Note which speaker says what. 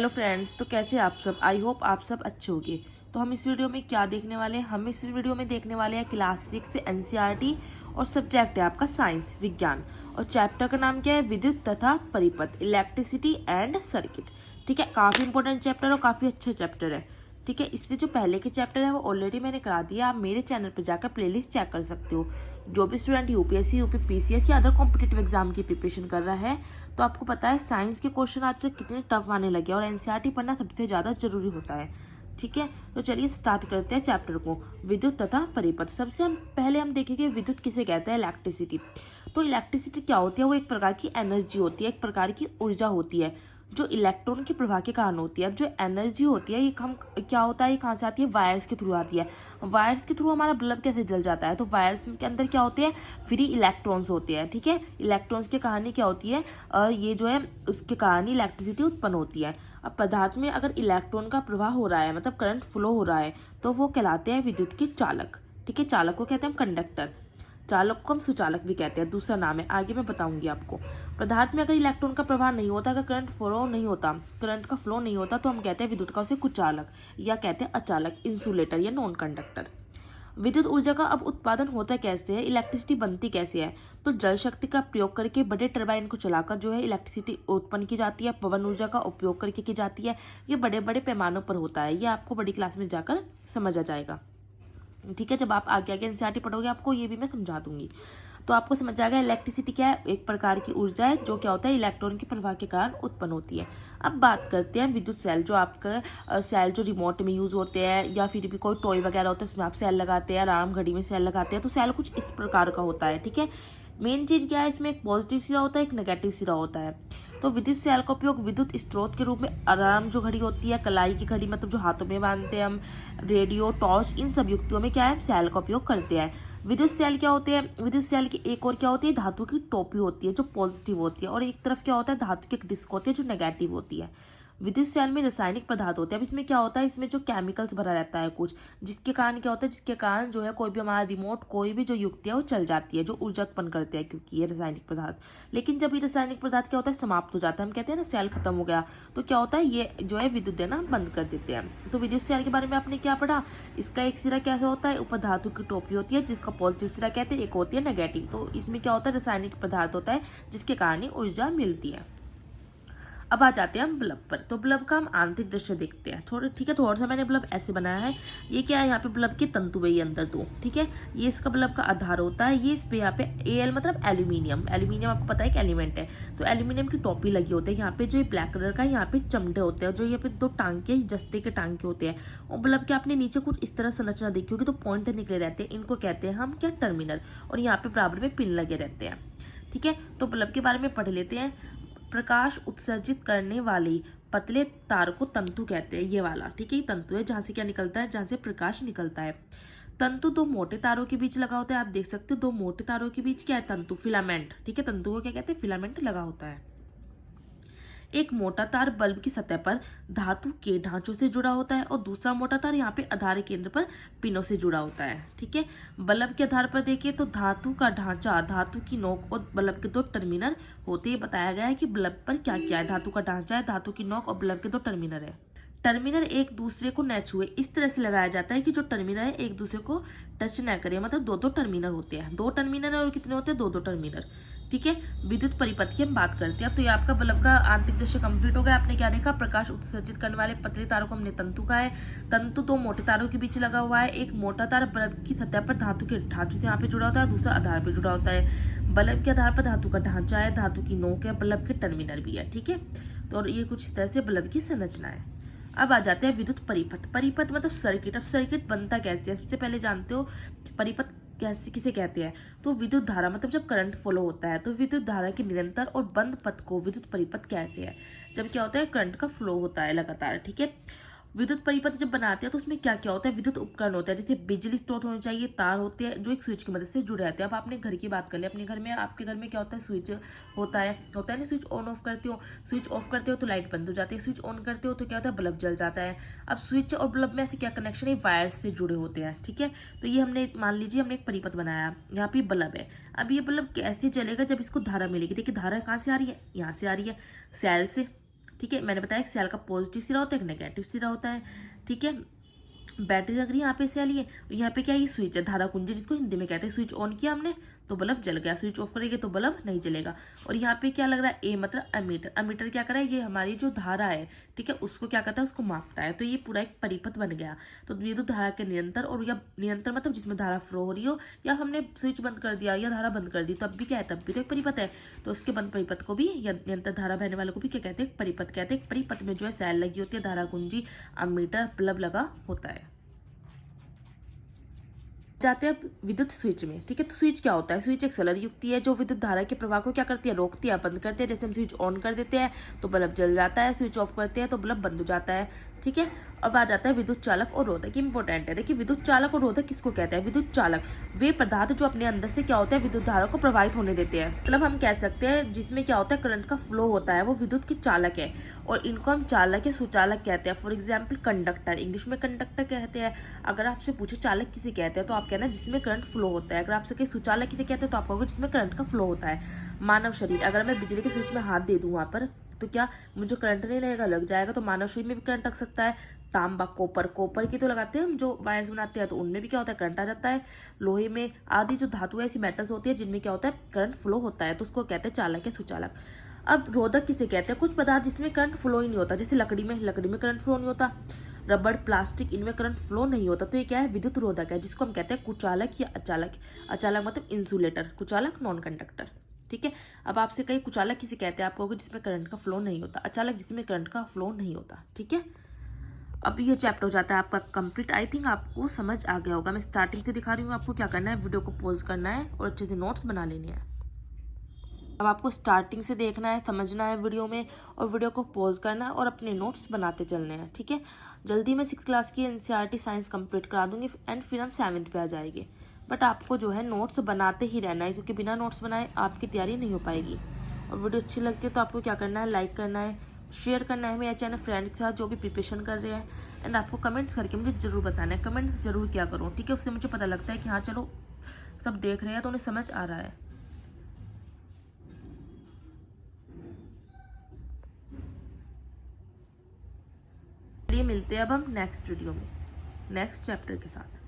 Speaker 1: Hello friends, तो कैसे आप सब। आई होप आप सब अच्छे होंगे। तो हम इस वीडियो में क्या देखने वाले हैं, हम इस वीडियो में देखने वाले हैं क्लास 6 से एनसीईआरटी और सब्जेक्ट है आपका साइंस विज्ञान। और चैप्टर का नाम क्या है, विद्युत तथा परिपथ, इलेक्ट्रिसिटी एंड सर्किट। ठीक है, काफ़ी इंपॉर्टेंट चैप्टर और काफ़ी अच्छा चैप्टर है। ठीक है, इससे जो पहले के चैप्टर है वो ऑलरेडी मैंने करा दिया। आप मेरे चैनल पर जाकर प्लेलिस्ट चेक कर सकते हो। जो भी स्टूडेंट यूपीएससी पीसीएस या अदर कॉम्पिटेटिव एग्जाम की प्रिपरेशन कर रहा है, तो आपको पता है साइंस के क्वेश्चन आजकल कितने टफ आने लगे और एनसीईआरटी पढ़ना सबसे ज़्यादा जरूरी होता है। ठीक है, तो चलिए स्टार्ट करते हैं चैप्टर को, विद्युत तथा परिपथ। सबसे पहले हम देखेंगे विद्युत किसे कहते हैं, इलेक्ट्रिसिटी। तो इलेक्ट्रिसिटी क्या होती है, वो एक प्रकार की एनर्जी होती है, एक प्रकार की ऊर्जा होती है जो इलेक्ट्रॉन के प्रवाह के कारण होती है। अब जो एनर्जी होती है ये हम क्या होता है, ये कहाँ से आती है, वायर्स के थ्रू आती है। वायर्स के थ्रू हमारा बल्ब कैसे जल जाता है, तो वायर्स के अंदर क्या होते हैं, फ्री इलेक्ट्रॉन्स होते हैं। ठीक है, इलेक्ट्रॉन्स के कहानी क्या होती है, ये जो है उसके कारण इलेक्ट्रिसिटी उत्पन्न होती है। अब पदार्थ में अगर इलेक्ट्रॉन का प्रवाह हो रहा है, मतलब करंट फ्लो हो रहा है, तो वो कहलाते हैं विद्युत के चालक। ठीक है, चालक को कहते हैं हम कंडक्टर, चालक को हम सुचालक भी कहते हैं, दूसरा नाम है, आगे मैं बताऊंगी आपको। पदार्थ में अगर इलेक्ट्रॉन का प्रवाह नहीं होता, अगर करंट फ्लो नहीं होता, करंट का फ्लो नहीं होता, तो हम कहते हैं विद्युत का उसे कुचालक या कहते हैं अचालक, इंसुलेटर या नॉन कंडक्टर। विद्युत ऊर्जा का अब उत्पादन होता कैसे है, इलेक्ट्रिसिटी बनती कैसे है, तो जल शक्ति का प्रयोग करके बड़े टरबाइन को चलाकर जो है इलेक्ट्रिसिटी उत्पन्न की जाती है। पवन ऊर्जा का उपयोग करके की जाती है। ये बड़े बड़े पैमानों पर होता है, ये आपको बड़ी क्लास में जाकर समझ आ जाएगा। ठीक है, जब आप आगे आगे एनसीईआरटी पढ़ोगे आपको ये भी मैं समझा दूंगी, तो आपको समझ जाएगा इलेक्ट्रिसिटी क्या है, एक प्रकार की ऊर्जा है जो क्या होता है इलेक्ट्रॉन के प्रवाह के कारण उत्पन्न होती है। अब बात करते हैं विद्युत सेल, जो आपका सेल जो रिमोट में यूज होते हैं या फिर भी कोई टॉय वगैरह होता है उसमें आप सेल लगाते हैं, अलार्म घड़ी में सेल लगाते हैं। तो सेल कुछ इस प्रकार का होता है। ठीक है, मेन चीज क्या है, इसमें एक पॉजिटिव सिरा होता है, एक नेगेटिव सिरा होता है। तो विद्युत सेल का उपयोग विद्युत स्रोत के रूप में अलार्म जो घड़ी होती है, कलाई की घड़ी मतलब जो हाथों में बांधते हैं हम, रेडियो, टॉर्च, इन सब युक्तियों में क्या है सेल का उपयोग करते हैं। विद्युत सेल क्या होते हैं, विद्युत सेल की एक और क्या होती है, धातु की टोपी होती है जो पॉजिटिव होती है, और एक तरफ क्या होता है धातु की एक डिस्क होती है जो नेगेटिव होती है। विद्युत सेल में रासायनिक पदार्थ होते हैं। अब इसमें क्या होता है, इसमें जो केमिकल्स भरा रहता है कुछ, जिसके कारण क्या होता है, जिसके कारण जो है कोई भी हमारा रिमोट, कोई भी जो युक्ति है वो चल जाती है, जो ऊर्जा उत्पन्न करते हैं, क्योंकि ये रासायनिक पदार्थ। लेकिन जब ये रासायनिक पदार्थ क्या होता है, समाप्त हो जाता है, हम कहते हैं ना सेल खत्म हो गया, तो क्या होता है ये जो है विद्युत देना बंद कर देते हैं। तो विद्युत सेल के बारे में आपने क्या पढ़ा, इसका एक सिरा कैसे होता है, ऊपर धातु की टोपी होती है जिसका पॉजिटिव सिरा कहते हैं, एक होती है नेगेटिव। तो इसमें क्या होता है, रासायनिक पदार्थ होता है जिसके कारण ऊर्जा मिलती है। अब आ जाते हैं हम बल्ब पर। तो बल्ब का हम आंतरिक दृश्य देखते हैं थोड़ा। ठीक है, थोड़ा सा मैंने बल्ब ऐसे बनाया है। ये क्या है, यहाँ पे बल्ब के तंतु है ये अंदर दो। ठीक है, ये इसका बल्ब का आधार होता है। ये इस पे यहाँ पे एल मतलब एल्यूमिनियम, एल्यूमिनियम आपको पता है कि एलिमेंट है, तो एल्यूमिनियम की टोपी लगी होती है। यहाँ पे जो ये ब्लैक कलर का, यहाँ पे चमड़े होते हैं, जो यहाँ पे दो टांके जस्ते के टांके होते हैं। और बल्ब के आपने नीचे कुछ इस तरह संरचना देखी होगी, तो पॉइंट निकले रहते हैं, इनको कहते हैं हम क्या, टर्मिनल। और यहाँ पे बराबर में पिन लगे रहते हैं। ठीक है, तो बल्ब के बारे में पढ़ लेते हैं। प्रकाश उत्सर्जित करने वाली पतले तार को तंतु कहते हैं, ये वाला। ठीक है, ये तंतु है जहां से क्या निकलता है, जहां से प्रकाश निकलता है। तंतु दो मोटे तारों के बीच लगा होता है। आप देख सकते हो दो मोटे तारों के बीच क्या है, तंतु, फिलामेंट। ठीक है, तंतु को क्या कहते हैं, फिलामेंट लगा होता है। एक मोटा तार बल्ब की सतह पर धातु के ढांचों से जुड़ा होता है और दूसरा मोटा तार यहाँ पे आधार केंद्र पर पिनों से जुड़ा होता है। ठीक है, बल्ब के आधार पर देखिए तो धातु का ढांचा, धातु की नोक और बल्ब के दो टर्मिनल होते। बताया गया है कि बल्ब पर क्या क्या है, धातु का ढांचा है, धातु की नोक और बल्ब के दो टर्मिनल है। टर्मिनल एक दूसरे को न छुए, इस तरह से लगाया जाता है कि जो टर्मिनल है एक दूसरे को टच न करे, मतलब दो दो टर्मिनल होते हैं, दो टर्मिनल और कितने होते हैं, दो दो टर्मिनल। ठीक है, विद्युत परिपथ की हम बात करते हैं। तो ये आपका बल्ब का आंतरिक दृश्य कंप्लीट हो गया। आपने क्या देखा, प्रकाश उत्सर्जित करने वाले पतले तारों को हमने तंतु का है। तंतु दो मोटे तारों के बीच लगा हुआ है। एक मोटा तार बल्ब की सतह पर धातु के ढांचों से यहाँ पे जुड़ा होता है, दूसरा आधार पे जुड़ा होता है। बल्ब के आधार पर धातु का ढांचा है, धातु की नोक है, बल्ब के टर्मिनल भी है। ठीक है, तो ये कुछ इस तरह से बल्ब की संरचना है। अब आ जाते हैं विद्युत परिपथ। परिपथ मतलब सर्किट। अब सर्किट बनता कैसे है, सबसे पहले जानते हो परिपथ कैसे किसे कहते हैं, तो विद्युत धारा मतलब जब करंट फ्लो होता है, तो विद्युत धारा के निरंतर और बंद पथ को विद्युत परिपथ कहते हैं। जब क्या होता है, करंट का फ्लो होता है लगातार। ठीक है, विद्युत परिपथ जब बनाते हैं तो उसमें क्या क्या होता है, विद्युत उपकरण होता है, जैसे बिजली स्रोत होने चाहिए, तार होते हैं जो एक स्विच की मदद से जुड़े रहते हैं। अब आपने घर की बात कर ली, अपने घर में, आपके घर में क्या होता है, स्विच होता है ना, स्विच ऑन ऑफ करते हो, स्विच ऑफ करते हो तो लाइट बंद हो जाती है, स्विच ऑन करते हो तो क्या होता है, बल्ब जल जाता है। अब स्विच और बल्ब में ऐसे क्या कनेक्शन है, वायर से जुड़े होते हैं। ठीक है, तो ये हमने मान लीजिए हमने एक परिपथ बनाया, यहाँ पे बल्ब है। अब ये बल्ब कैसे जलेगा, जब इसको धारा मिलेगी। देखिए धारा कहाँ से आ रही है, यहाँ से आ रही है, सेल से। ठीक है, मैंने बताया एक सेल का पॉजिटिव सिरा होता है, एक नेगेटिव सिरा होता है। ठीक है, बैटरी लग रही है यहाँ पे सेल ये, यहाँ पे क्या है, ये स्विच है, धारा कुंजी जिसको हिंदी में कहते हैं। स्विच ऑन किया हमने तो बल्ब जल गया, स्विच ऑफ करेंगे तो बल्ब नहीं जलेगा। और यहाँ पे क्या लग रहा है, ए मतलब अमीटर। अमीटर क्या कर रहा है, ये हमारी जो धारा है, ठीक है, उसको क्या करता है, उसको मापता है। तो ये पूरा एक परिपथ बन गया। तो विद्युत धारा के निरंतर, और या निरंतर मतलब जिसमें धारा फ्लो हो रही हो, या हमने स्विच बंद कर दिया या धारा बंद कर दी, तब भी क्या है, तब भी तो एक परिपथ है। तो उसके बंद परिपथ को भी, या निरंतर धारा बहने वाले को भी क्या कहते हैं, परिपथ कहते हैं। परिपथ में जो है सेल लगी होती है, धारा कुंजी, अमीटर, बल्ब लगा होता है। जाते हैं अब विद्युत स्विच में। ठीक है, तो स्विच क्या होता है, स्विच एक सलर युक्ति है जो विद्युत धारा के प्रवाह को क्या करती है, रोकती है, बंद करती है। जैसे हम स्विच ऑन कर देते हैं तो बल्ब जल जाता है, स्विच ऑफ करते हैं तो बल्ब बंद हो जाता है। ठीक है, अब आ जाता है विद्युत चालक और रोधक। इंपॉर्टेंट है, देखिए विद्युत चालक और रोधक किसको कहते हैं। विद्युत चालक वे पदार्थ जो अपने अंदर से क्या होते हैं, विद्युत धारा को प्रवाहित होने देते हैं। मतलब हम कह सकते हैं जिसमें क्या होता है, करंट का फ्लो होता है, वो विद्युत के चालक है। और इनको हम चालक या सुचालक कहते हैं। फॉर एग्जाम्पल कंडक्टर, इंग्लिश में कंडक्टर कहते हैं। अगर आपसे पूछे चालक किसे कहते हैं तो आप कहना जिसमें करंट फ्लो होता है। अगर आपसे कहीं सुचालक किसे कहते हैं तो आप कहोगे जिसमें करंट का फ्लो होता है। मानव शरीर, अगर मैं बिजली के स्विच में हाथ दे दूं वहां पर, तो क्या मुझे करंट नहीं रहेगा, लग जाएगा। तो मानव शरीर में भी करंट लग सकता है। तांबा, कोपर की तो लगाते हैं हम, जो वायर्स बनाते हैं, तो उनमें भी क्या होता है, करंट आ जाता है। लोहे में आदि जो धातु ऐसी मेटल्स होती है जिनमें क्या होता है, करंट फ्लो होता है, तो उसको कहते हैं चालक या सुचालक। अब रोधक किसे कहते हैं, कुछ पदार्थ जिसमें करंट फ्लो ही नहीं होता। जैसे लकड़ी में करंट फ्लो नहीं होता, रबड़, प्लास्टिक, इनमें करंट फ्लो नहीं होता। तो ये क्या है, विद्युत रोधक है, जिसको हम कहते हैं कुचालक या अचालक। अचालक मतलब इंसुलेटर, कुचालक नॉन कंडक्टर। ठीक है, अब आपसे कहीं कुचालक किसे कहते हैं, आप कहोगे जिसमें करंट का फ्लो नहीं होता। अचालक जिसमें करंट का फ्लो नहीं होता। ठीक है, अब ये चैप्टर हो जाता है आपका कंप्लीट। आई थिंक आपको समझ आ गया होगा। मैं स्टार्टिंग से दिखा रही हूँ आपको क्या करना है, वीडियो को पॉज करना है और अच्छे से नोट्स बना लेने हैं। अब आपको स्टार्टिंग से देखना है, समझना है वीडियो में, और वीडियो को पॉज करना है और अपने नोट्स बनाते चलने हैं। ठीक है, जल्दी मैं 6th क्लास की एनसीईआरटी साइंस कंप्लीट करा दूंगी एंड फिर हम 7th पे आ जाएंगे। बट आपको जो है नोट्स बनाते ही रहना है, क्योंकि बिना नोट्स बनाए आपकी तैयारी नहीं हो पाएगी। और वीडियो अच्छी लगती है तो आपको क्या करना है, लाइक करना है, शेयर करना है मेरा चैनल फ्रेंड के साथ जो भी प्रिपरेशन कर रहे हैं। एंड आपको कमेंट्स करके मुझे ज़रूर बताना है, कमेंट्स ज़रूर क्या करूँ। ठीक है, उससे मुझे पता लगता है कि हाँ चलो सब देख रहे हैं तो उन्हें समझ आ रहा है। चलिए मिलते हैं अब हम नेक्स्ट वीडियो में नेक्स्ट चैप्टर के साथ।